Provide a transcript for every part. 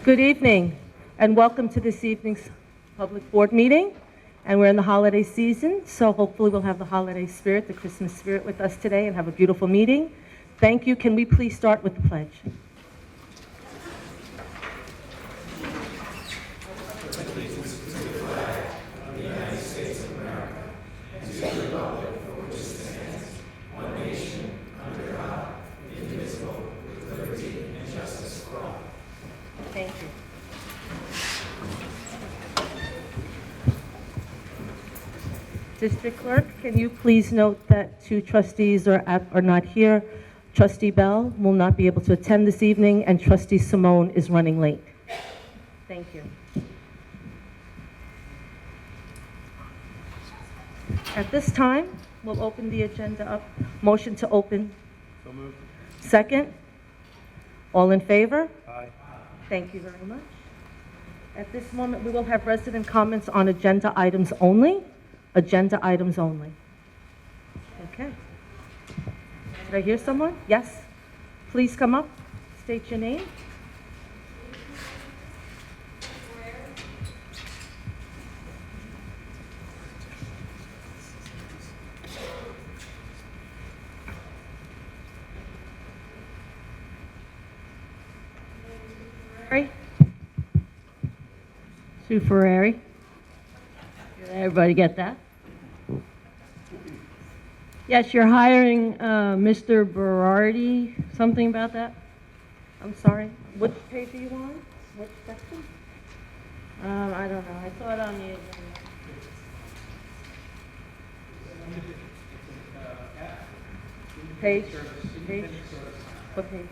Good evening, and welcome to this evening's public board meeting. And we're in the holiday season, so hopefully we'll have the holiday spirit, the Christmas spirit with us today and have a beautiful meeting. Thank you. Can we please start with the pledge? Thank you. District Clerk, can you please note that two trustees are not here? Trustee Bell will not be able to attend this evening, and Trustee Simone is running late. Thank you. At this time, we'll open the agenda up. Motion to open. So moved. Second? All in favor? Aye. Thank you very much. At this moment, we will have resident comments on agenda items only. Agenda items only. Okay. Did I hear someone? Yes? Please come up, state your name. Sue Ferrari. Did everybody get that? Yes, you're hiring Mr. Berardi. Something about that? I'm sorry, which page are you on? Which section? I don't know. I saw it on the agenda. Page? Page? What page?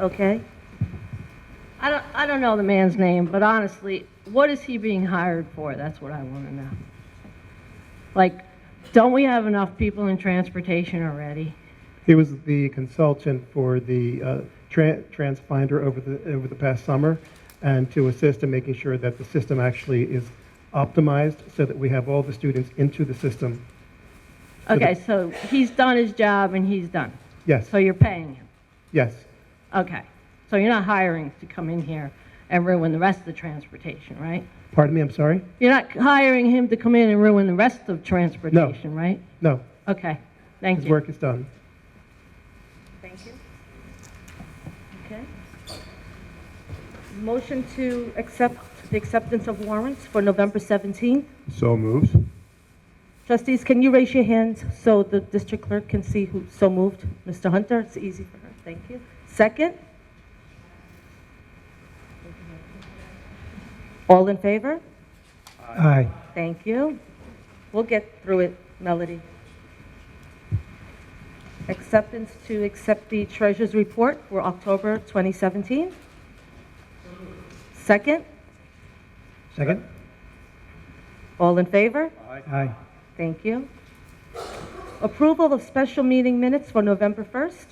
Okay. I don't know the man's name, but honestly, what is he being hired for? That's what I want to know. Like, don't we have enough people in transportation already? He was the consultant for the TransFinder over the past summer, and to assist in making sure that the system actually is optimized so that we have all the students into the system. Okay, so he's done his job and he's done. Yes. So you're paying him. Yes. Okay. So you're not hiring to come in here and ruin the rest of the transportation, right? Pardon me, I'm sorry? You're not hiring him to come in and ruin the rest of transportation, right? No. Okay. Thank His you. work is done. Thank you. Okay. Motion to accept the acceptance of warrants for November 17th. So moved. Trustees, can you raise your hands so the district clerk can see who so moved? Mr. Hunter, it's easy for her. Thank you. Second? All in favor? Aye. Thank you. We'll get through it, Melody. Acceptance to accept the treasurer's report for October 2017. Second? Second? All in favor? Aye. Thank you. Approval of special meeting minutes for November 1st.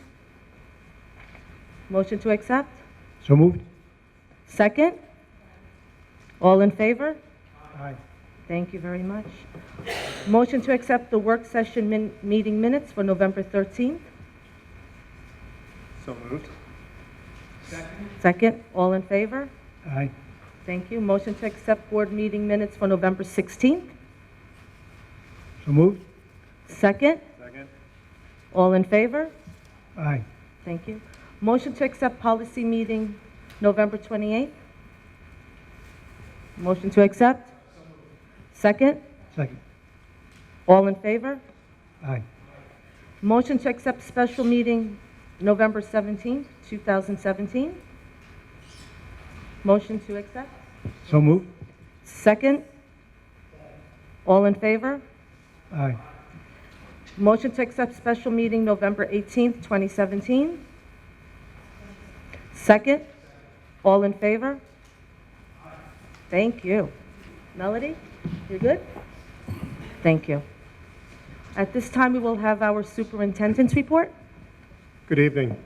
Motion to accept. So moved. Second? All in favor? Aye. Thank you very much. Motion to accept the work session meeting minutes for November 13th. So moved. Second? All in favor? Aye. Thank you. Motion to accept board meeting minutes for November 16th. So moved. Second? Second. All in favor? Aye. Thank you. Motion to accept policy meeting November 28th. Motion to accept? Second? Second. All in favor? Aye. Motion to accept special meeting November 17th, 2017. Motion to accept? So moved. Second? All in favor? Aye. Motion to accept special meeting November 18th, 2017. Second? All in favor? Thank you. Melody, you're good? Thank you. At this time, we will have our superintendent's report. Good evening.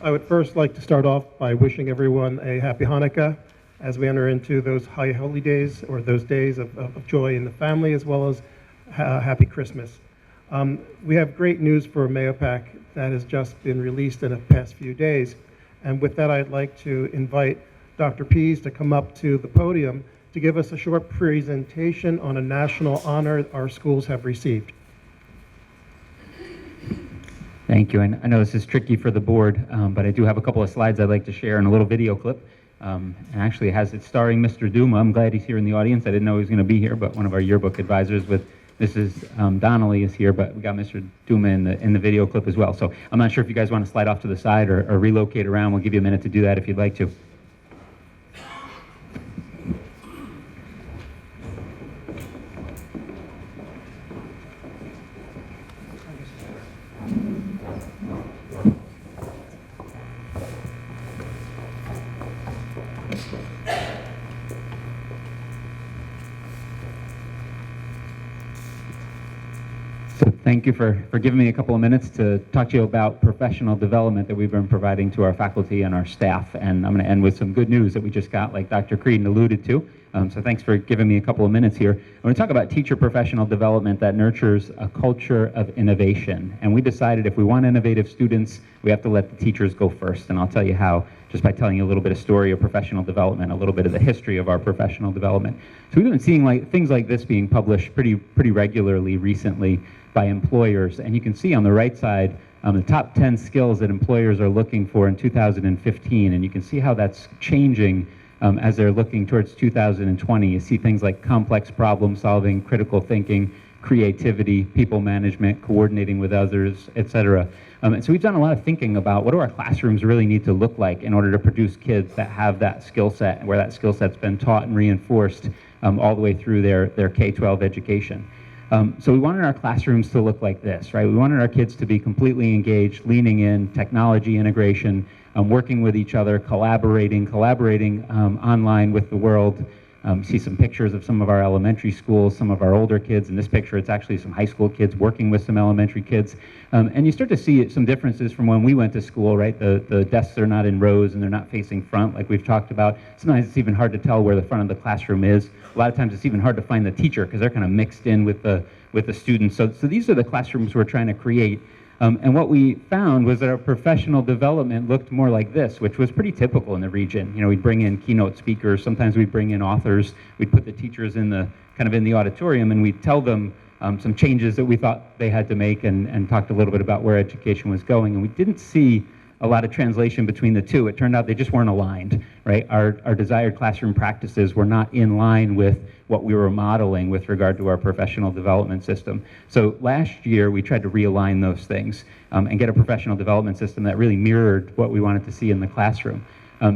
I would first like to start off by wishing everyone a happy Hanukkah as we enter into those high holy days, or those days of joy in the family, as well as happy Christmas. We have great news for Mahopac that has just been released in the past few days. And with that, I'd like to invite Dr. Pease to come up to the podium to give us a short presentation on a national honor our schools have received. Thank you. And I know this is tricky for the board, but I do have a couple of slides I'd like to share and a little video clip. And actually it's starring Mr. Duma. I'm glad he's here in the audience. I didn't know he was going to be here, but one of our yearbook advisors with Mrs. Donnelly is here, but we got Mr. Duma in the video clip as well. So I'm not sure if you guys want to slide off to the side or relocate around. We'll give you a minute to do that if you'd like to. So thank you for giving me a couple of minutes to talk to you about professional development that we've been providing to our faculty and our staff. And I'm going to end with some good news that we just got, like Dr. Creedon alluded to. So thanks for giving me a couple of minutes here. I'm going to talk about teacher professional development that nurtures a culture of innovation. And we decided if we want innovative students, we have to let the teachers go first. And I'll tell you how, just by telling you a little bit of story of professional development, a little bit of the history of our professional development. So we've been seeing things like this being published pretty regularly recently by employers. And you can see on the right side the top 10 skills that employers are looking for in 2015. And you can see how that's changing as they're looking towards 2020. You see things like complex problem solving, critical thinking, creativity, people management, coordinating with others, etc. And so we've done a lot of thinking about what do our classrooms really need to look like in order to produce kids that have that skill set, where that skill set's been taught and reinforced all the way through their K-12 education. So we wanted our classrooms to look like this, right? We wanted our kids to be completely engaged, leaning in, technology integration, working with each other, collaborating online with the world. See some pictures of some of our elementary schools, some of our older kids. In this picture, it's actually some high school kids working with some elementary kids. And you start to see some differences from when we went to school, right? The desks are not in rows and they're not facing front like we've talked about. Sometimes it's even hard to tell where the front of the classroom is. A lot of times it's even hard to find the teacher because they're kind of mixed in with the students. So these are the classrooms we're trying to create. And what we found was that our professional development looked more like this, which was pretty typical in the region. You know, we'd bring in keynote speakers, sometimes we'd bring in authors, we'd put the teachers in the auditorium, and we'd tell them some changes that we thought they had to make and talked a little bit about where education was going. And we didn't see a lot of translation between the two. It turned out they just weren't aligned, right? Our desired classroom practices were not in line with what we were modeling with regard to our professional development system. So last year, we tried to realign those things and get a professional development system that really mirrored what we wanted to see in the classroom.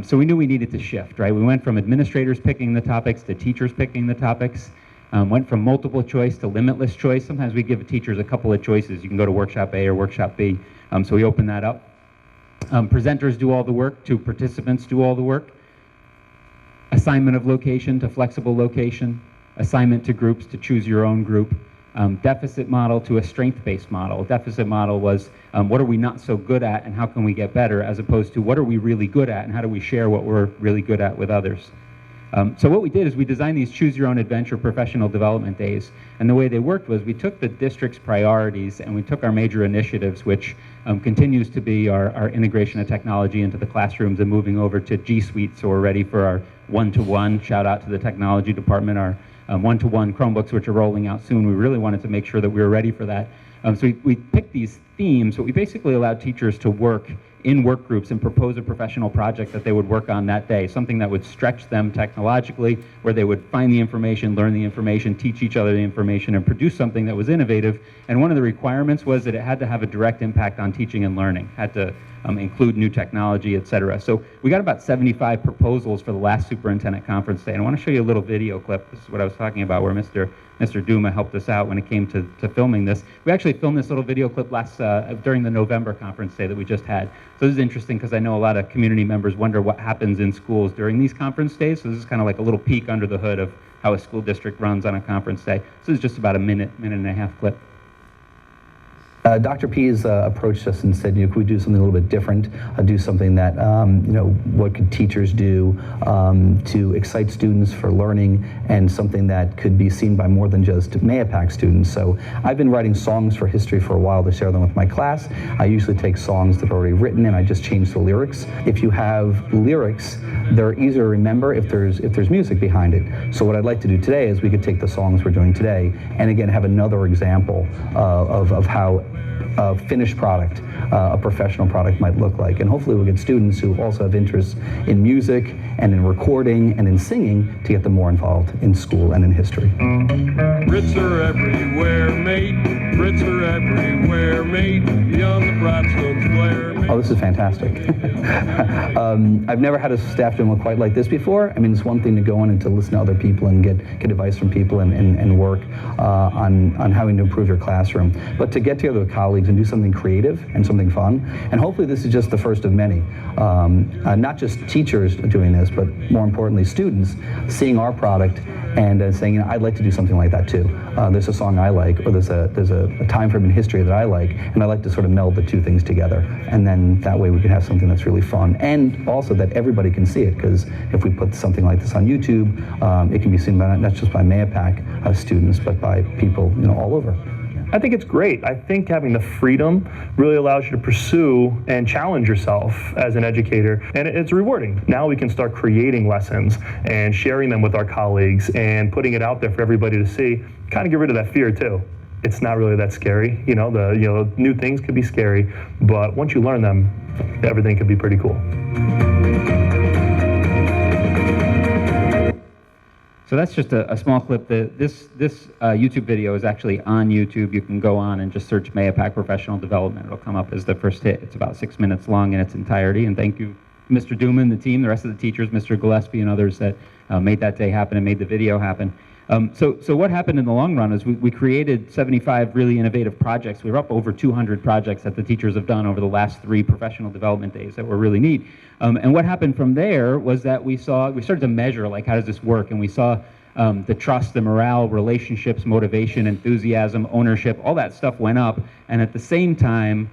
So we knew we needed to shift, right? We went from administrators picking the topics to teachers picking the topics. Went from multiple choice to limitless choice. Sometimes we give teachers a couple of choices. You can go to workshop A or workshop B. So we opened that up. Presenters do all the work, to participants do all the work. Assignment of location to flexible location, assignment to groups to choose your own group, deficit model to a strength-based model. Deficit model was what are we not so good at and how can we get better, as opposed to what are we really good at and how do we share what we're really good at with others. So what we did is we designed these Choose Your Own Adventure professional development days. And the way they worked was we took the district's priorities and we took our major initiatives, which continues to be our integration of technology into the classrooms and moving over to G Suite, so we're ready for our one-to-one. Shout out to the technology department, our one-to-one Chromebooks, which are rolling out soon. We really wanted to make sure that we were ready for that. So we picked these themes, but we basically allowed teachers to work in work groups and propose a professional project that they would work on that day, something that would stretch them technologically, where they would find the information, learn the information, teach each other the information, and produce something that was innovative. And one of the requirements was that it had to have a direct impact on teaching and learning, had to include new technology, et cetera. So we got about 75 proposals for the last superintendent conference day. And I want to show you a little video clip. This is what I was talking about, where Mr. Duma helped us out when it came to filming this. We actually filmed this little video clip during the November conference day that we just had. So this is interesting because I know a lot of community members wonder what happens in schools during these conference days. So this is kind of like a little peek under the hood of how a school district runs on a conference day. So this is just about a minute and a half clip. Dr. Pease approached us and said, could we do something a little bit different, do something that, what could teachers do to excite students for learning, and something that could be seen by more than just Mahopac students. So I've been writing songs for history for a while to share them with my class. I usually take songs that are already written and I just change the lyrics. If you have lyrics, they're easier to remember if there's music behind it. So what I'd like to do today is we could take the songs we're doing today and again have another example of how a finished product, a professional product might look like. And hopefully we'll get students who also have interests in music and in recording and in singing to get them more involved in school and in history. Brits are everywhere, mate. Brits are everywhere, mate. Beyond the bright sun's glare, mate. Oh, this is fantastic. I've never had a staff demo quite like this before. I mean, it's one thing to go in and to listen to other people and get advice from people and work on how to improve your classroom. But to get together with colleagues and do something creative and something fun, and hopefully this is just the first of many. Not just teachers doing this, but more importantly, students seeing our product and saying, I'd like to do something like that too. There's a song I like, or there's a time frame in history that I like, and I like to sort of meld the two things together. And then that way we can have something that's really fun, and also that everybody can see it, because if we put something like this on YouTube, it can be seen by not just by Mahopac students, but by people all over. I think it's great. I think having the freedom really allows you to pursue and challenge yourself as an educator, and it's rewarding. Now we can start creating lessons and sharing them with our colleagues and putting it out there for everybody to see, kind of get rid of that fear too. It's not really that scary. New things could be scary, but once you learn them, everything could be pretty cool. So that's just a small clip. This YouTube video is actually on YouTube. You can go on and just search Mahopac Professional Development. It'll come up as the first hit. It's about 6 minutes long in its entirety. And thank you, Mr. Duman, the team, the rest of the teachers, Mr. Gillespie, and others that made that day happen and made the video happen. So what happened in the long run is we created 75 really innovative projects. We were up over 200 projects that the teachers have done over the last 3 professional development days that were really neat. And what happened from there was that we started to measure, like, how does this work? And we saw the trust, the morale, relationships, motivation, enthusiasm, ownership, all that stuff went up. And at the same time,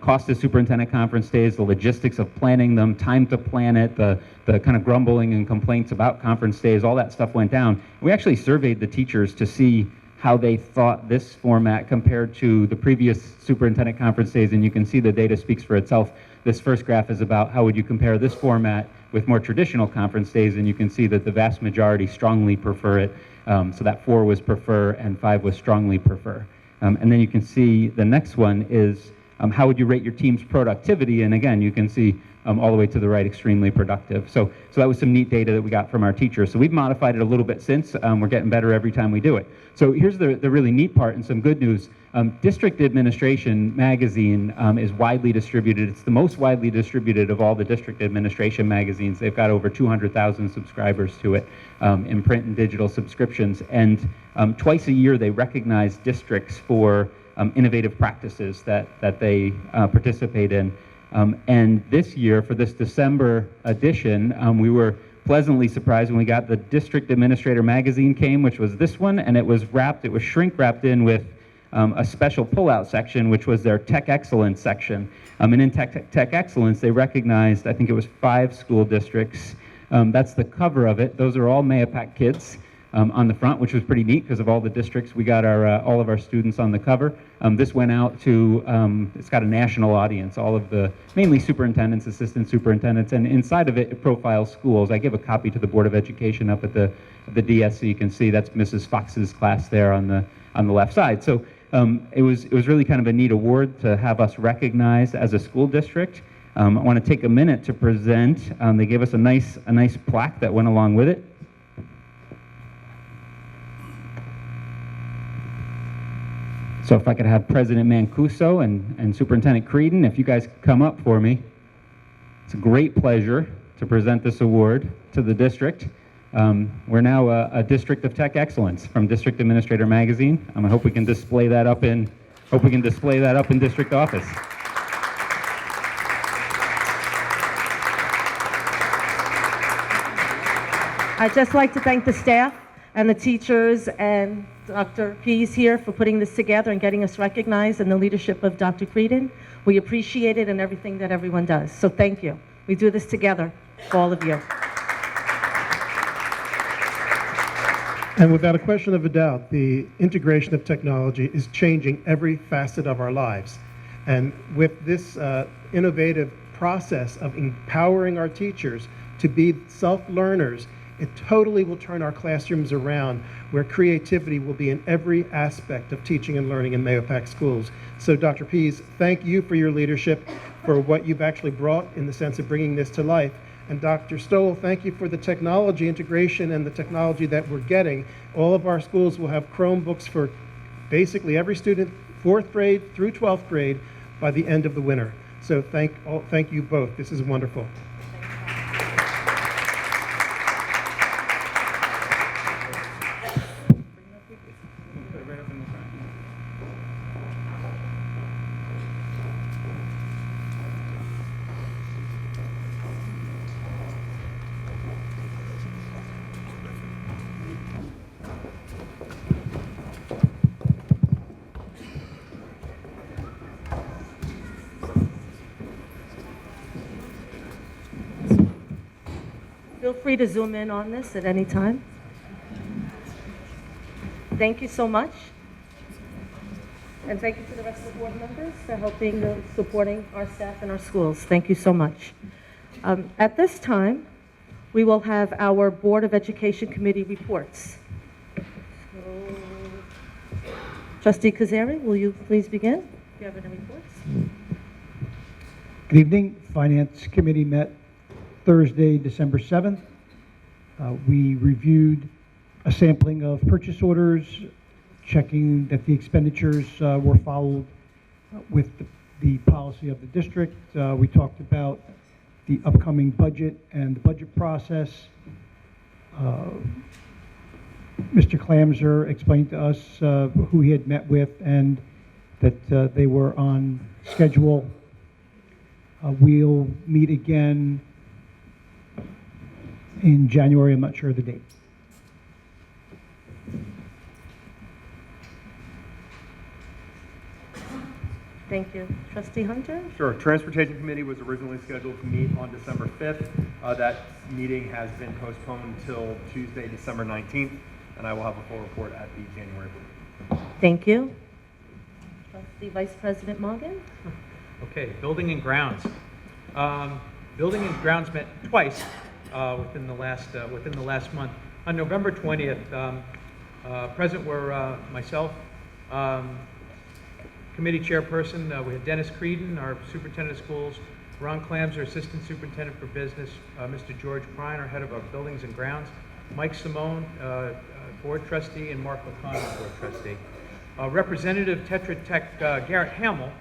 cost of superintendent conference days, the logistics of planning them, time to plan it, the kind of grumbling and complaints about conference days, all that stuff went down. We actually surveyed the teachers to see how they thought this format compared to the previous superintendent conference days, and you can see the data speaks for itself. This first graph is about how would you compare this format with more traditional conference days, and you can see that the vast majority strongly prefer it. So that 4 was prefer and 5 was strongly prefer. And then you can see the next one is how would you rate your team's productivity? And again, you can see all the way to the right, extremely productive. So that was some neat data that we got from our teachers. So we've modified it a little bit since. We're getting better every time we do it. So here's the really neat part and some good news. District Administration magazine is widely distributed. It's the most widely distributed of all the district administration magazines. They've got over 200,000 subscribers to it in print and digital subscriptions. And twice a year they recognize districts for innovative practices that they participate in. And this year, for this December edition, we were pleasantly surprised when we got the District Administrator magazine came, which was this one, and it was shrink wrapped in with a special pullout section, which was their Tech Excellence section. And in Tech Excellence, they recognized, I think it was 5 school districts. That's the cover of it. Those are all Mahopac kids on the front, which was pretty neat because of all the districts. We got all of our students on the cover. This went out to, it's got a national audience, all of the, mainly superintendents, assistant superintendents, and inside of it profiles schools. I give a copy to the Board of Education up at the DS, so you can see that's Mrs. Fox's class there on the left side. So it was really kind of a neat award to have us recognized as a school district. I want to take a minute to present. They gave us a nice plaque that went along with it. So if I could have President Mancuso and Superintendent Creedon, if you guys could come up for me. It's a great pleasure to present this award to the district. We're now a District of Tech Excellence from District Administrator Magazine. I hope we can display that up in district office. I'd just like to thank the staff and the teachers and Dr. Pease here for putting this together and getting us recognized, and the leadership of Dr. Creedon. We appreciate it and everything that everyone does. So thank you. We do this together for all of you. And without a question of a doubt, the integration of technology is changing every facet of our lives. And with this innovative process of empowering our teachers to be self-learners, it totally will turn our classrooms around, where creativity will be in every aspect of teaching and learning in Mahopac schools. So Dr. Pease, thank you for your leadership, for what you've actually brought in the sense of bringing this to life. And Dr. Stoll, thank you for the technology integration and the technology that we're getting. All of our schools will have Chromebooks for basically every student, 4th grade through 12th grade, by the end of the winter. So thank you both. This is wonderful. Feel free to zoom in on this at any time. Thank you so much. And thank you to the rest of the board members for helping, supporting our staff and our schools. Thank you so much. At this time, we will have our Board of Education Committee reports. So, Trustee Kazari, will you please begin? Do you have any reports? Good evening. Finance Committee met Thursday, December 7th. We reviewed a sampling of purchase orders, checking that the expenditures were followed with the policy of the district. We talked about the upcoming budget and the budget process. Mr. Clamser explained to us who he had met with and that they were on schedule. We'll meet again in January. I'm not sure of the date. Thank you. Trustee Hunter? Sure. Transportation Committee was originally scheduled to meet on December 5th. That meeting has been postponed until Tuesday, December 19th, and I will have a full report at the January board. Thank you. Trustee Vice President Morgan? Okay, building and grounds. Building and grounds met twice within the last month. On November 20th, present were myself, committee chairperson. We had Dennis Creedon, our superintendent of schools, Ron Clamser, assistant superintendent for business, Mr. George Prine, our head of our buildings and grounds, Mike Simone, board trustee, and Mark O'Connor, board trustee. Representative Tetra Tech Garrett Hamill,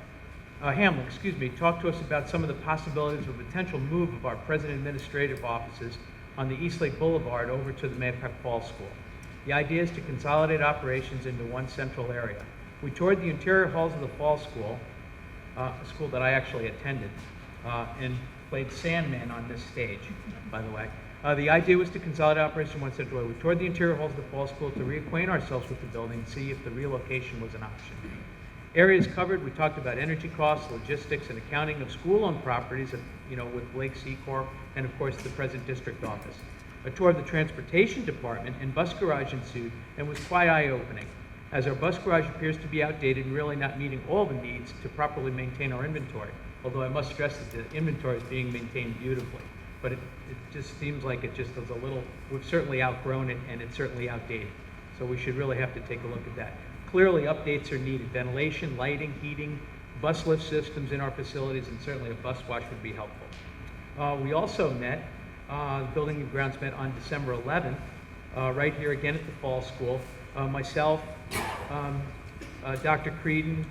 talked to us about some of the possibilities of a potential move of our president administrative offices on the Eastlake Boulevard over to the Mahopac Falls School. The idea is to consolidate operations into one central area. We toured the interior halls of the Falls School, a school that I actually attended, and played Sandman on this stage, by the way. The idea was to consolidate operations in one central area. We toured the interior halls of the Falls School to reacquaint ourselves with the building and see if the relocation was an option. Areas covered, we talked about energy costs, logistics, and accounting of school-owned properties, with Blake Secorp, and of course the present district office. A tour of the transportation department and bus garage ensued and was quite eye-opening, as our bus garage appears to be outdated and really not meeting all the needs to properly maintain our inventory. Although I must stress that the inventory is being maintained beautifully. But it just seems like it just is a little, we've certainly outgrown it and it's certainly outdated. So we should really have to take a look at that. Clearly updates are needed. Ventilation, lighting, heating, bus lift systems in our facilities, and certainly a bus wash would be helpful. We also met, Building and Grounds met on December 11th, right here again at the Fall School. Myself, Dr. Creedon,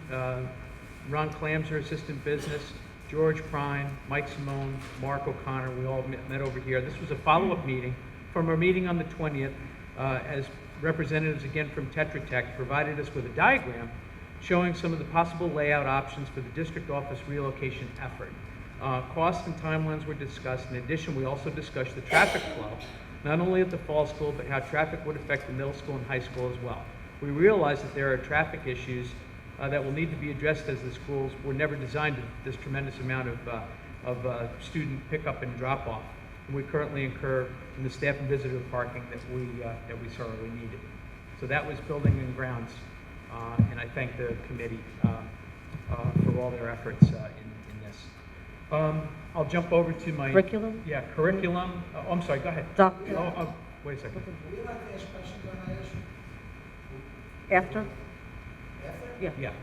Ron Clamser, Assistant Business, George Prine, Mike Simone, Mark O'Connor, we all met over here. This was a follow-up meeting from our meeting on the 20th, as representatives again from Tetra Tech provided us with a diagram showing some of the possible layout options for the district office relocation effort. Costs and timelines were discussed. In addition, we also discussed the traffic flow not only at the fall school, but how traffic would affect the middle school and high school as well. We realize that there are traffic issues that will need to be addressed as the schools were never designed with this tremendous amount of student pickup and drop-off. And we currently incur in the staff and visitor parking that we sorely needed. So that was building and grounds, and I thank the committee for all their efforts in this. I'll jump over to my Curriculum? Yeah, curriculum. Oh, I'm sorry. Go ahead. Dr. Wait a second. After? Yeah. Yeah.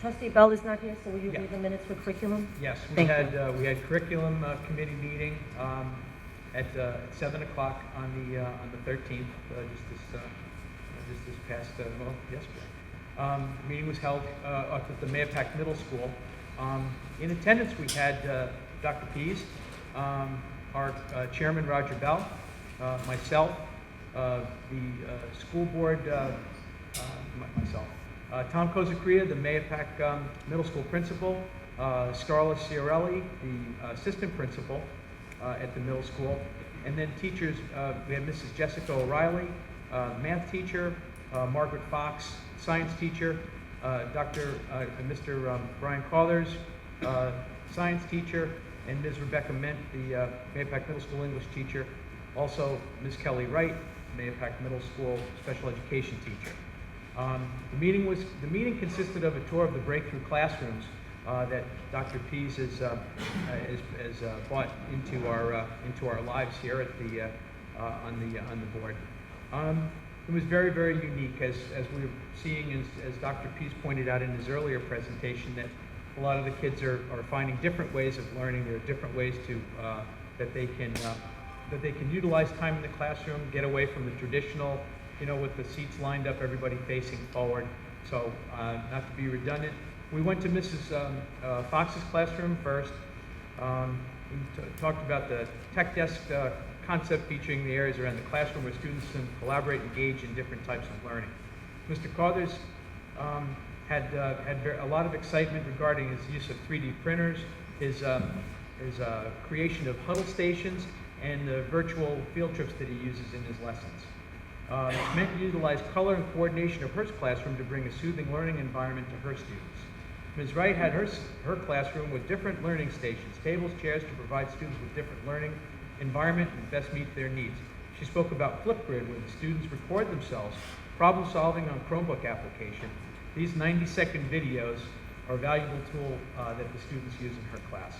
Trustee Bell is not here, so will you Yeah. read the minutes for curriculum? Yes, we Thank had curriculum committee meeting at 7 o'clock on the 13th, just this past yesterday. Meeting was held up at the Mayapack Middle School. In attendance, we had Dr. Pease, our chairman Roger Bell, myself, the school board, myself. Tom Kozakria, the Mayapack Middle School principal, Scarlett Ciarelli, the assistant principal at the middle school, and then teachers, we had Mrs. Jessica O'Reilly, math teacher, Margaret Fox, science teacher, Mr. Brian Cathers, science teacher, and Ms. Rebecca Mint, the Mayapack Middle School English teacher, also Ms. Kelly Wright, Mayapack Middle School special education teacher. The meeting consisted of a tour of the breakthrough classrooms that Dr. Pease has brought into our lives here at the on the board. It was very, very unique, as we were seeing, as Dr. Pease pointed out in his earlier presentation, that a lot of the kids are finding different ways of learning. There are different ways to that they can utilize time in the classroom, get away from the traditional, with the seats lined up, everybody facing forward. So, not to be redundant, we went to Mrs. Fox's classroom first. We talked about the tech desk concept featuring the areas around the classroom where students can collaborate, engage in different types of learning. Mr. Cathers had a lot of excitement regarding his use of 3D printers, his creation of huddle stations, and the virtual field trips that he uses in his lessons. It's meant to utilize color and coordination of her classroom to bring a soothing learning environment to her students. Ms. Wright had her classroom with different learning stations, tables, chairs to provide students with different learning environment and best meet their needs. She spoke about Flipgrid, where the students record themselves problem solving on Chromebook application. These 90-second videos are a valuable tool that the students use in her class.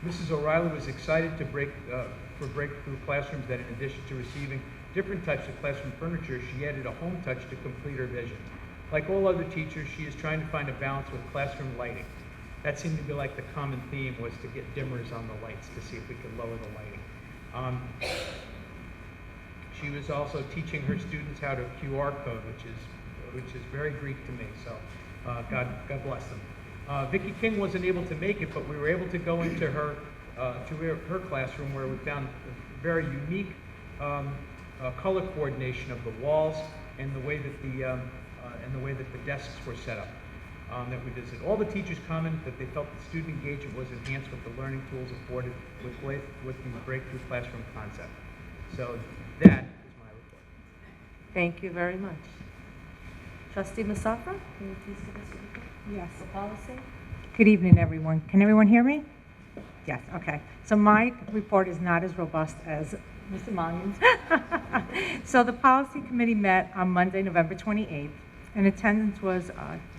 Mrs. O'Reilly was excited for breakthrough classrooms that, in addition to receiving different types of classroom furniture, she added a home touch to complete her vision. Like all other teachers, she is trying to find a balance with classroom lighting. That seemed to be like the common theme, was to get dimmers on the lights to see if we could lower the lighting. She was also teaching her students how to QR code, which is very Greek to me. So God bless them. Vicki King wasn't able to make it, but we were able to go into her classroom, where we found a very unique color coordination of the walls and the way that the desks were set up. That we visited. All the teachers commented that they felt that student engagement was enhanced with the learning tools afforded with the breakthrough classroom concept. So that is my report. Thank you very much. Trustee Masafra, can you please give us a report? Yes. The policy? Good evening, everyone. Can everyone hear me? Yes, okay. So my report is not as robust as Mr. Mulligan's. So the policy committee met on Monday, November 28th. In attendance was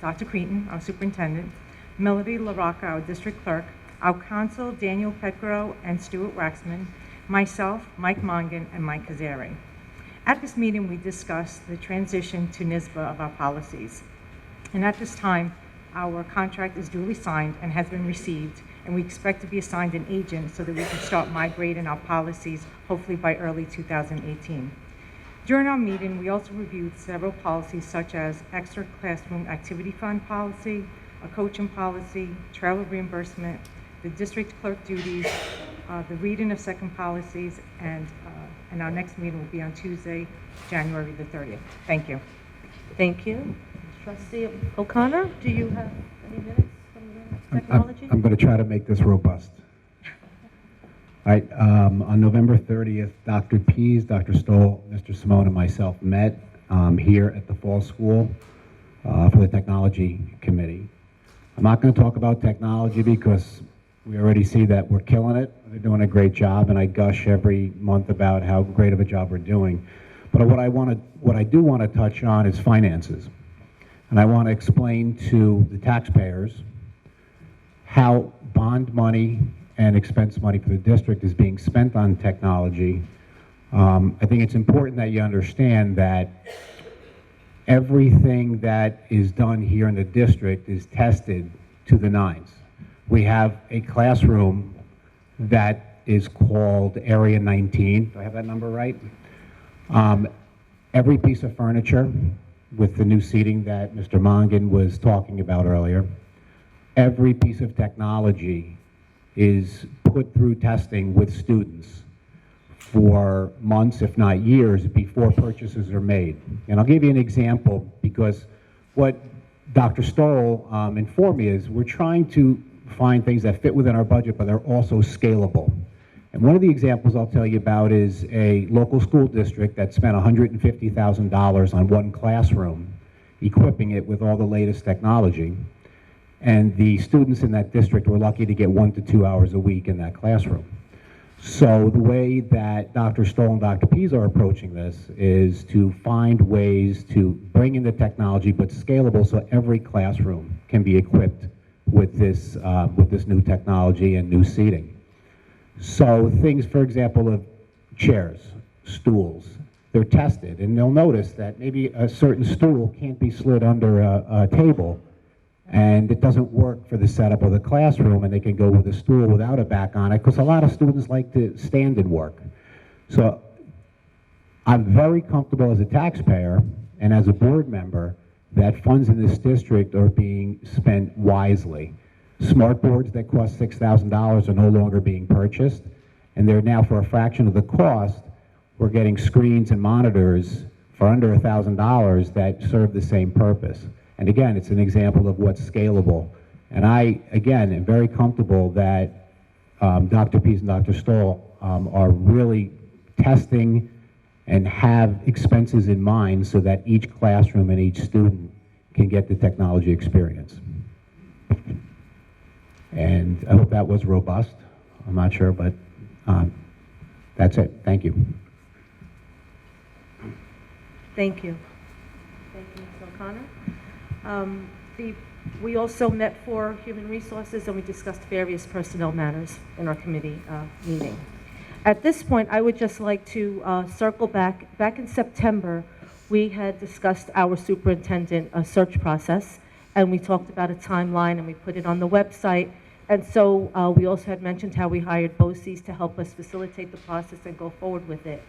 Dr. Cretin, our superintendent, Melody LaRocca, our district clerk, our counsel, Daniel Petgro and Stuart Waxman, myself, Mike Mongan, and Mike Kazari. At this meeting, we discussed the transition to NYSBA of our policies. And at this time, our contract is duly signed and has been received, and we expect to be assigned an agent so that we can start migrating our policies, hopefully by early 2018. During our meeting, we also reviewed several policies such as extra classroom activity fund policy, a coaching policy, travel reimbursement, the district clerk duties, the reading of second policies, and our next meeting will be on Tuesday, January the 30th. Thank you. Thank you. Trustee O'Connor, do you have any minutes from the technology? I'm going to try to make this robust. All right, on November 30th, Dr. Pease, Dr. Stoll, Mr. Simone, and myself met here at the Fall School for the Technology Committee. I'm not going to talk about technology because we already see that we're killing it. They're doing a great job, and I gush every month about how great of a job we're doing. But what I do want to touch on is finances. And I want to explain to the taxpayers how bond money and expense money for the district is being spent on technology. I think it's important that you understand that everything that is done here in the district is tested to the nines. We have a classroom that is called Area 19. Do I have that number right? Every piece of furniture with the new seating that Mr. Mongan was talking about earlier, every piece of technology is put through testing with students for months, if not years, before purchases are made. And I'll give you an example, because what Dr. Stoll informed me is we're trying to find things that fit within our budget, but they're also scalable. And one of the examples I'll tell you about is a local school district that spent $150,000 on one classroom, equipping it with all the latest technology. And the students in that district were lucky to get 1 to 2 hours a week in that classroom. So the way that Dr. Stoll and Dr. Pease are approaching this is to find ways to bring in the technology, but scalable, so every classroom can be equipped with this new technology and new seating. So things, for example, of chairs, stools, they're tested, and they'll notice that maybe a certain stool can't be slid under a table, and it doesn't work for the setup of the classroom, and they can go with a stool without a back on it, because a lot of students like to stand and work. So I'm very comfortable as a taxpayer and as a board member that funds in this district are being spent wisely. Smart boards that cost $6,000 are no longer being purchased, and they're now, for a fraction of the cost, we're getting screens and monitors for under $1,000 that serve the same purpose. And again, it's an example of what's scalable. And I, again, am very comfortable that Dr. Pease and Dr. Stoll are really testing and have expenses in mind so that each classroom and each student can get the technology experience. And I hope that was robust. I'm not sure, but that's it. Thank you. Thank you. Thank you, Ms. O'Connor. We also met for Human Resources, and we discussed various personnel matters in our committee meeting. At this point, I would just like to circle back. Back in September, we had discussed our superintendent search process, and we talked about a timeline, and we put it on the website. And so we also had mentioned how we hired BOCES to help us facilitate the process and go forward with it.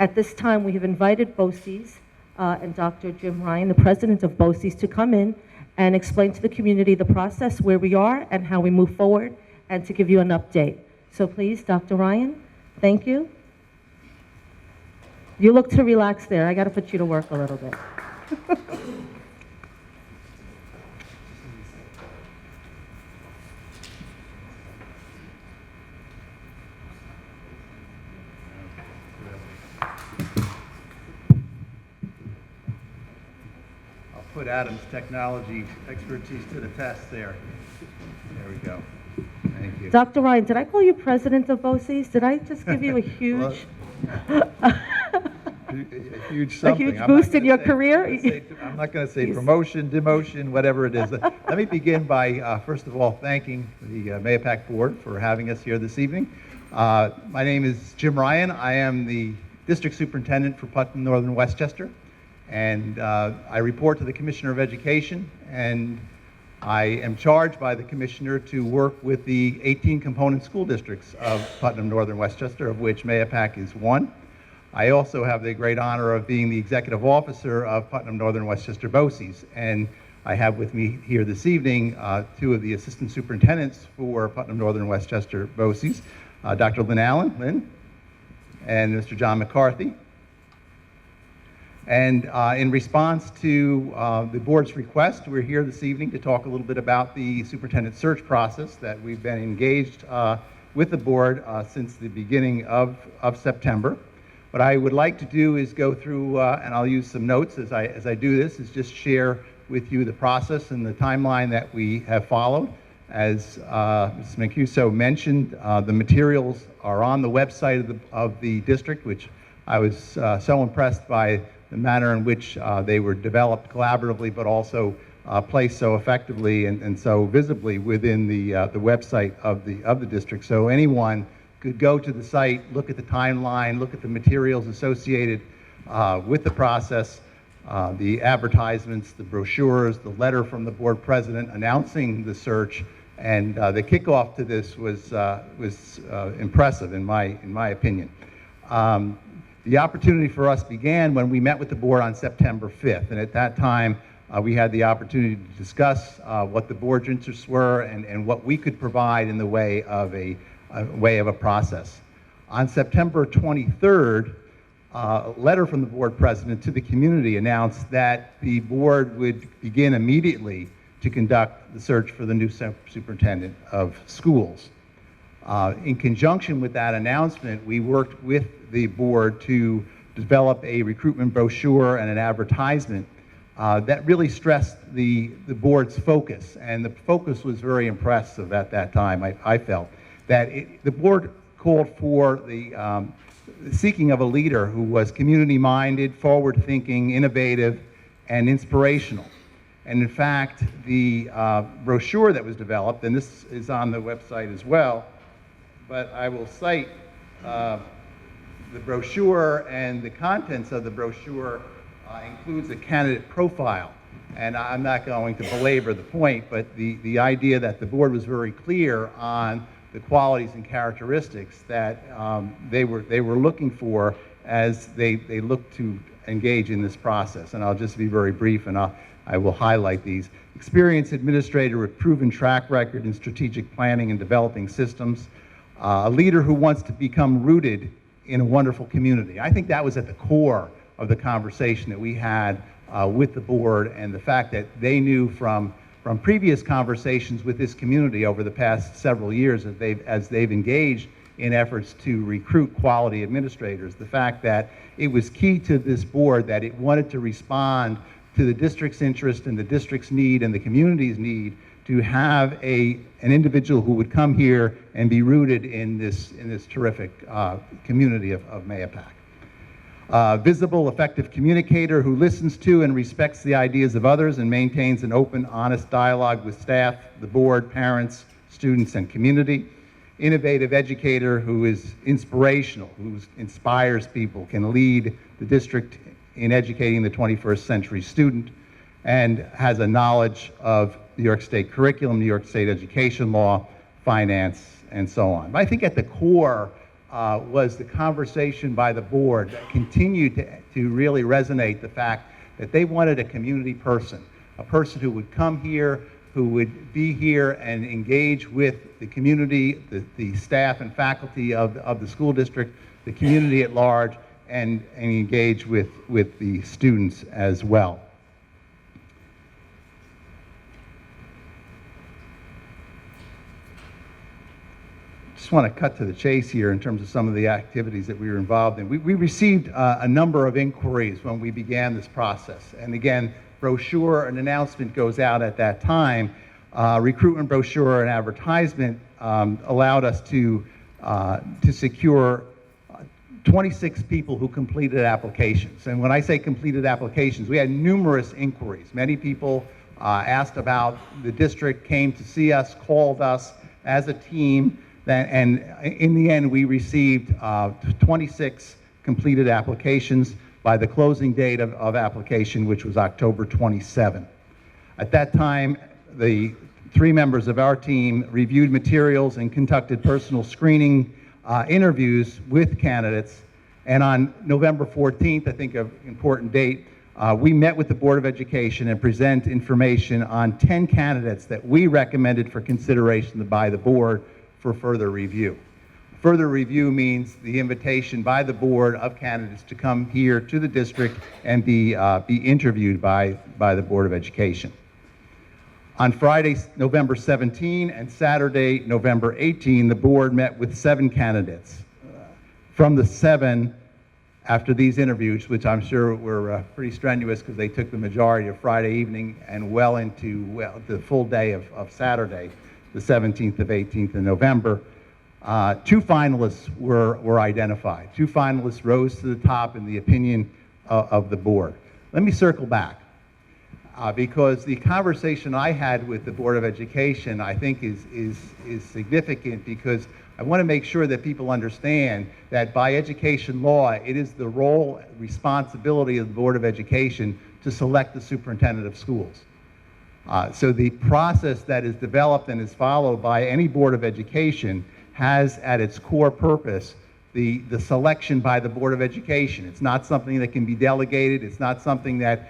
At this time, we have invited BOCES and Dr. Jim Ryan, the president of BOCES, to come in and explain to the community the process, where we are, and how we move forward, and to give you an update. So please, Dr. Ryan, thank you. You look too relaxed there. I got to put you to work a little bit. Put Adam's technology expertise to the test there. There we go. Thank you. Dr. Ryan, did I call you president of BOCES? Did I just give you a huge... A huge something. A huge boost in your career? I'm not going to say promotion, demotion, whatever it is. Let me begin by, first of all, thanking the Mahopac Board for having us here this evening. My name is Jim Ryan. I am the District Superintendent for Putnam Northern Westchester. And I report to the Commissioner of Education, and I am charged by the Commissioner to work with the 18 component school districts of Putnam Northern Westchester, of which Mahopac is one. I also have the great honor of being the Executive Officer of Putnam Northern Westchester BOCES, and I have with me here this evening two of the Assistant Superintendents for Putnam Northern Westchester BOCES, Dr. Lynn Allen, and Mr. John McCarthy. And in response to the board's request, we're here this evening to talk a little bit about the superintendent search process that we've been engaged with the board since the beginning of September. What I would like to do is go through, and I'll use some notes as I do this, is just share with you the process and the timeline that we have followed. As Ms. Mancuso mentioned, the materials are on the website of the district, which I was so impressed by the manner in which they were developed collaboratively, but also placed so effectively and so visibly within the website of the district. So anyone could go to the site, look at the timeline, look at the materials associated with the process, the advertisements, the brochures, the letter from the board president announcing the search, and the kickoff to this was impressive in my opinion. The opportunity for us began when we met with the board on September 5th, and at that time we had the opportunity to discuss what the board's interests were and what we could provide in the way of a process. On September 23rd, a letter from the board president to the community announced that the board would begin immediately to conduct the search for the new superintendent of schools. In conjunction with that announcement, we worked with the board to develop a recruitment brochure and an advertisement that really stressed the board's focus, and the focus was very impressive at that time. I felt that the board called for the seeking of a leader who was community-minded, forward-thinking, innovative, and inspirational. And in fact, the brochure that was developed, and this is on the website as well, but I will cite the brochure, and the contents of the brochure includes a candidate profile. And I'm not going to belabor the point, but the idea that the board was very clear on the qualities and characteristics that they were looking for as they looked to engage in this process. And I'll just be very brief, and I will highlight these. Experienced administrator with proven track record in strategic planning and developing systems. A leader who wants to become rooted in a wonderful community. I think that was at the core of the conversation that we had with the board, and the fact that they knew from previous conversations with this community over the past several years as they've engaged in efforts to recruit quality administrators, the fact that it was key to this board that it wanted to respond to the district's interest and the district's need and the community's need to have an individual who would come here and be rooted in this terrific community of Mahopac. Visible, effective communicator who listens to and respects the ideas of others and maintains an open, honest dialogue with staff, the board, parents, students, and community. Innovative educator who is inspirational, who inspires people, can lead the district in educating the 21st century student, and has a knowledge of New York State curriculum, New York State education law, finance, and so on. But I think at the core was the conversation by the board that continued to really resonate the fact that they wanted a community person, a person who would come here, who would be here and engage with the community, the staff and faculty of the school district, the community at large, and engage with the students as well. Just want to cut to the chase here in terms of some of the activities that we were involved in. We received a number of inquiries when we began this process. And again, brochure and announcement goes out at that time. Recruitment brochure and advertisement allowed us to secure 26 people who completed applications. And when I say completed applications, we had numerous inquiries. Many people asked about the district, came to see us, called us as a team. And in the end, we received 26 completed applications by the closing date of application, which was October 27. At that time, the 3 members of our team reviewed materials and conducted personal screening interviews with candidates. And on November 14th, I think an important date, we met with the Board of Education and present information on 10 candidates that we recommended for consideration by the board for further review. Further review means the invitation by the board of candidates to come here to the district and be interviewed by the Board of Education. On Friday, November 17 and Saturday, November 18, the board met with 7 candidates. From the 7, after these interviews, which I'm sure were pretty strenuous because they took the majority of Friday evening and well into the full day of Saturday, the 17th of 18th of November, 2 finalists were identified. 2 finalists rose to the top in the opinion of the board. Let me circle back. Because the conversation I had with the Board of Education, I think, is significant, because I want to make sure that people understand that by education law, it is the role, responsibility of the Board of Education to select the superintendent of schools. So the process that is developed and is followed by any Board of Education has at its core purpose the selection by the Board of Education. It's not something that can be delegated. It's not something that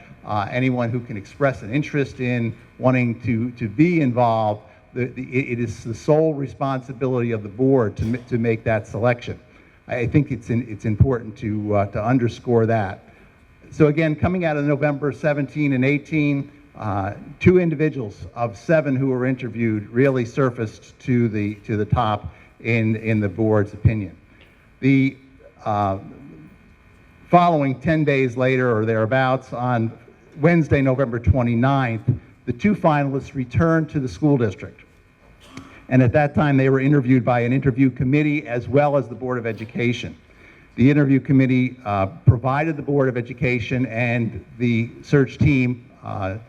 anyone who can express an interest in wanting to be involved. It is the sole responsibility of the board to make that selection. I think it's important to underscore that. So again, coming out of November 17 and 18, 2 individuals of 7 who were interviewed really surfaced to the top in the board's opinion. The following 10 days later or thereabouts, on Wednesday, November 29th, the 2 finalists returned to the school district. And at that time, they were interviewed by an interview committee as well as the Board of Education. The interview committee provided the Board of Education and the search team, Mr.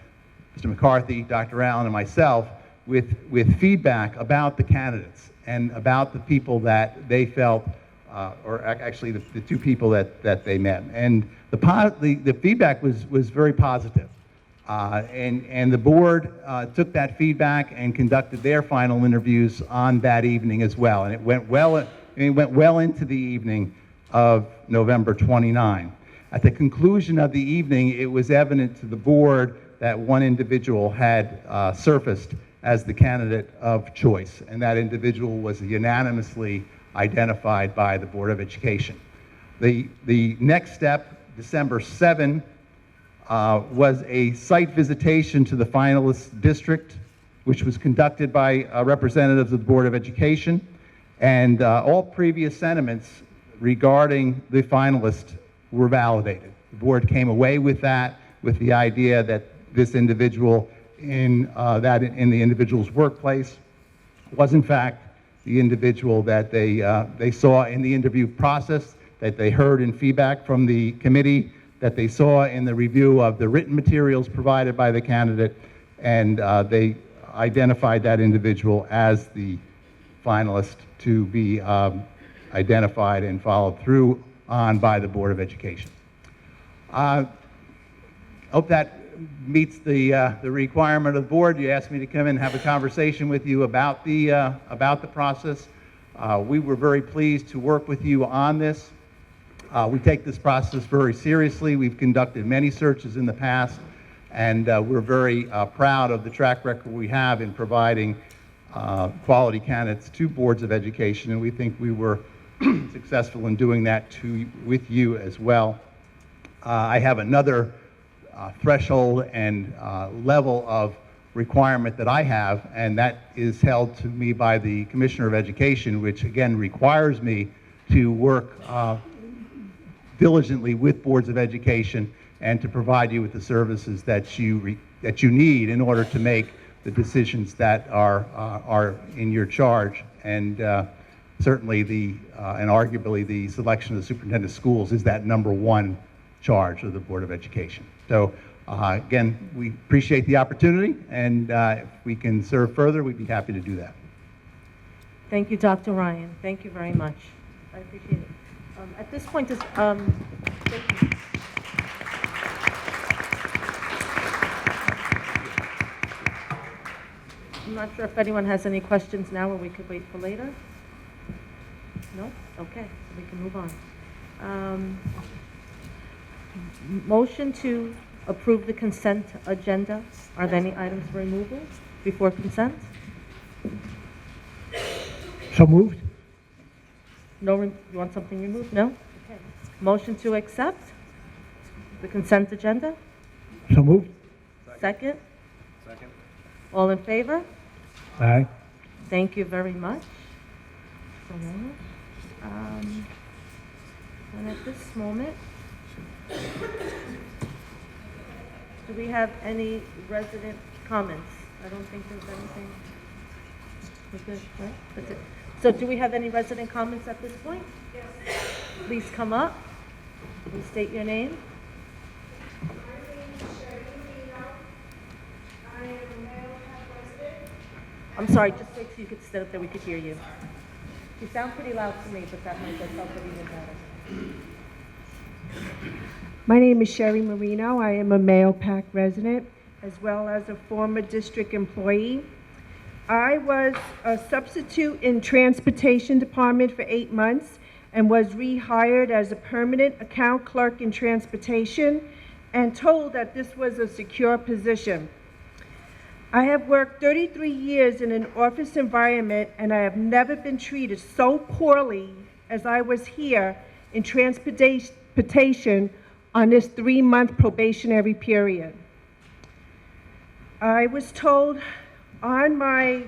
McCarthy, Dr. Allen, and myself, with feedback about the candidates and about the people that they felt, or actually the 2 people that they met. And the feedback was very positive. And the board took that feedback and conducted their final interviews on that evening as well. And it went well into the evening of November 29. At the conclusion of the evening, it was evident to the board that one individual had surfaced as the candidate of choice, and that individual was unanimously identified by the Board of Education. The next step, December 7, was a site visitation to the finalist district, which was conducted by representatives of the Board of Education, and all previous sentiments regarding the finalist were validated. The board came away with that, with the idea that this individual in the individual's workplace was in fact the individual that they saw in the interview process, that they heard in feedback from the committee, that they saw in the review of the written materials provided by the candidate, and they identified that individual as the finalist to be identified and followed through on by the Board of Education. Hope that meets the requirement of the board. You asked me to come in and have a conversation with you about the process. We were very pleased to work with you on this. We take this process very seriously. We've conducted many searches in the past, and we're very proud of the track record we have in providing quality candidates to boards of education, and we think we were successful in doing that with you as well. I have another threshold and level of requirement that I have, and that is held to me by the Commissioner of Education, which again requires me to work diligently with boards of education and to provide you with the services that you need in order to make the decisions that are in your charge. And certainly and arguably the selection of the superintendent of schools is that #1 charge of the Board of Education. So again, we appreciate the opportunity, and if we can serve further, we'd be happy to do that. Thank you, Dr. Ryan. Thank you very much. I appreciate it. At this point, thank you. I'm not sure if anyone has any questions now, or we could wait for later. No? Okay, so we can move on. Motion to approve the consent agenda. Are there any items for removal before consent? So moved? No, you want something removed? No? Okay. Motion to accept the consent agenda? So moved. Second? Second. All in favor? Aye. Thank you very much. And at this moment, do we have any resident comments? I don't think there's anything. We're good, right? That's it. So do we have any resident comments at this point? Yes. Please come up and state your name. I'm sorry, just so you could sit up there, we could hear you. You sound pretty loud to me, but that might get something even better. My name is Sherry Marino. I am a Mayo Pac resident, as well as a former district employee. I was a substitute in transportation department for 8 months and was rehired as a permanent account clerk in transportation and told that this was a secure position. I have worked 33 years in an office environment, and I have never been treated so poorly as I was here in transportation on this 3-month probationary period. I was told on my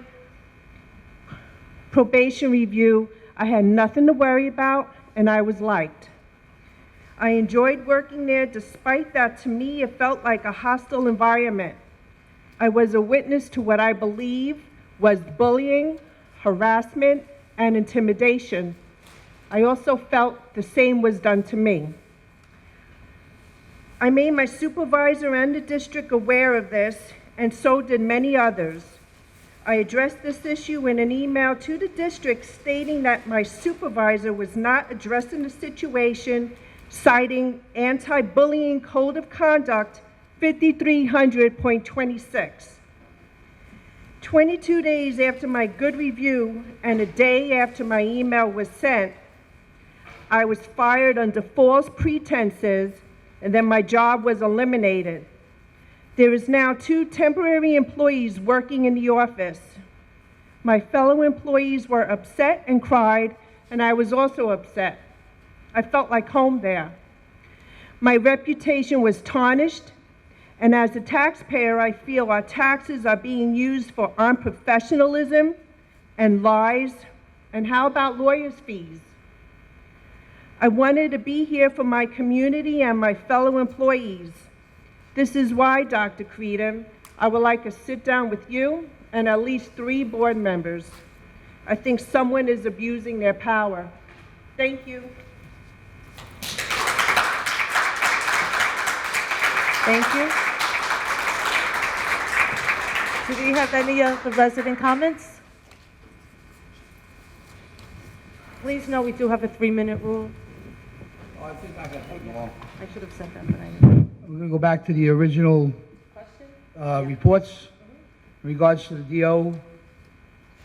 probation review I had nothing to worry about and I was liked. I enjoyed working there despite that to me it felt like a hostile environment. I was a witness to what I believe was bullying, harassment, and intimidation. I also felt the same was done to me. I made my supervisor and the district aware of this, and so did many others. I addressed this issue in an email to the district stating that my supervisor was not addressing the situation, citing Anti-Bullying Code of Conduct 5300.26. 22 days after my good review and a day after my email was sent, I was fired under false pretenses, and then my job was eliminated. There is now 2 temporary employees working in the office. My fellow employees were upset and cried, and I was also upset. I felt like home there. My reputation was tarnished, and as a taxpayer, I feel our taxes are being used for unprofessionalism and lies, and how about lawyers' fees? I wanted to be here for my community and my fellow employees. This is why, Dr. Creedon, I would like to sit down with you and at least 3 board members. I think someone is abusing their power. Thank you. Thank you. Do we have any of the resident comments? Please know we do have a 3-minute rule. I think I got taken off. I should have said that, but I didn't. We're going to go back to the original reports in regards to the DO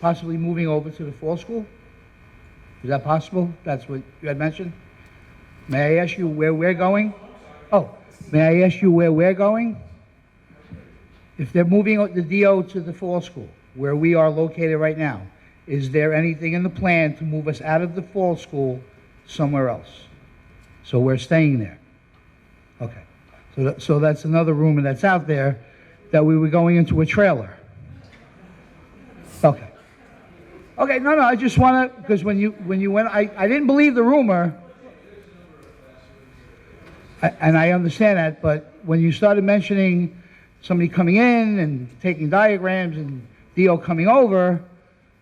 possibly moving over to the fall school. Is that possible? That's what you had mentioned? May I ask you where we're going? Oh, may I ask you where we're going? If they're moving the DO to the fall school, where we are located right now, is there anything in the plan to move us out of the fall school somewhere else? So we're staying there. Okay. So that's another rumor that's out there, that we were going into a trailer. Okay. Okay, no, I just want to, because when you went, I didn't believe the rumor, and I understand that, but when you started mentioning somebody coming in and taking diagrams and DO coming over,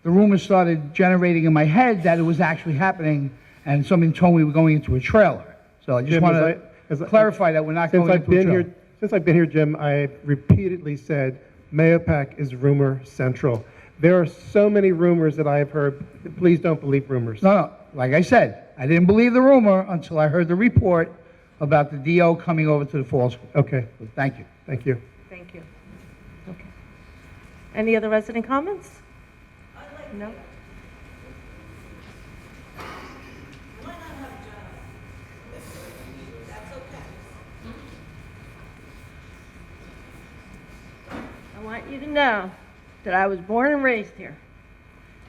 the rumors started generating in my head that it was actually happening, and somebody told me we were going into a trailer. So I just want to clarify that we're not going into a trailer. Since I've been here, Jim, I've repeatedly said Mayo Pac is rumor central. There are so many rumors that I have heard. Please don't believe rumors. No, like I said, I didn't believe the rumor until I heard the report about the DO coming over to the fall school. Okay. So thank you. Thank you. Thank you. Okay. Any other resident comments? No? I want you to know that I was born and raised here.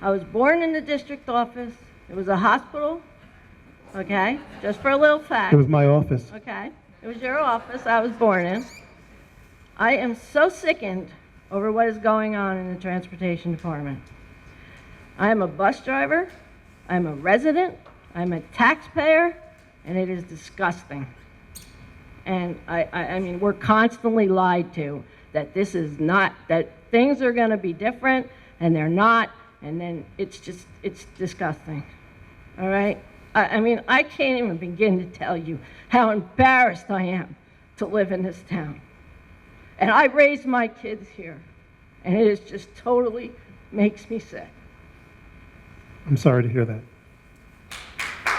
I was born in the district office. It was a hospital, okay? Just for a little fact. It was my office. Okay, it was your office I was born in. I am so sickened over what is going on in the transportation department. I am a bus driver, I'm a resident, I'm a taxpayer, and it is disgusting. And I mean, we're constantly lied to that this is not, that things are gonna be different, and they're not, and then it's disgusting, all right? I mean, I can't even begin to tell you how embarrassed I am to live in this town. And I raised my kids here, and it is just totally makes me sick. I'm sorry to hear that.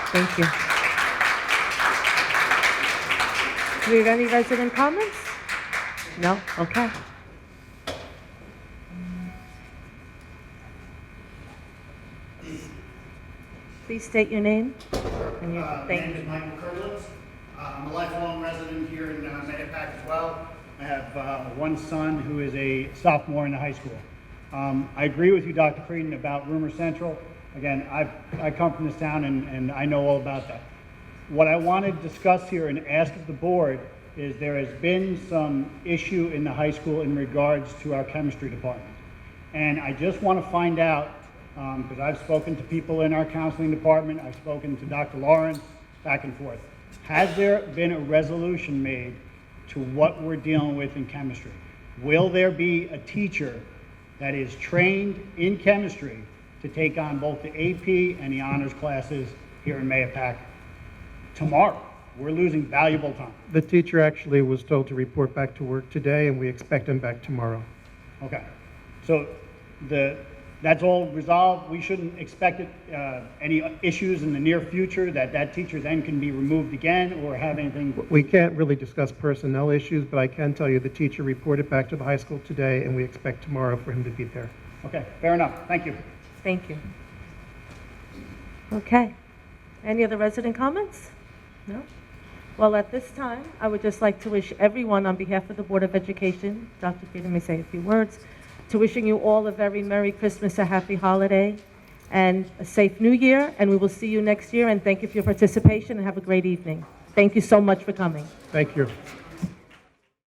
Thank you. Do we have any resident comments? No? Okay. Please state your name. And your, My name is Michael Kurlitz. I'm a lifelong resident here in Mayapack as well. I have one son who is a sophomore in the high school. I agree with you, Dr. Creedon, about Rumor Central. Again, I come from this town and I know all about that. What I want to discuss here and ask of the board is there has been some issue in the high school in regards to our chemistry department. And I just want to find out, because I've spoken to people in our counseling department, I've spoken to Dr. Lawrence, back and forth. Has there been a resolution made to what we're dealing with in chemistry? Will there be a teacher that is trained in chemistry to take on both the AP and the honors classes here in Mayapack tomorrow? We're losing valuable time. The teacher actually was told to report back to work today, and we expect him back tomorrow. Okay, so that's all resolved. We shouldn't expect any issues in the near future that teacher then can be removed again or have anything. We can't really discuss personnel issues, but I can tell you the teacher reported back to the high school today, and we expect tomorrow for him to be there. Okay, fair enough. Thank you. Thank you. Okay. Any other resident comments? No? Well, at this time, I would just like to wish everyone on behalf of the Board of Education, Dr. Peter may say a few words, to wishing you all a very Merry Christmas, a happy holiday, and a safe New Year, and we will see you next year, and thank you for your participation, and have a great evening. Thank you so much for coming. Thank you.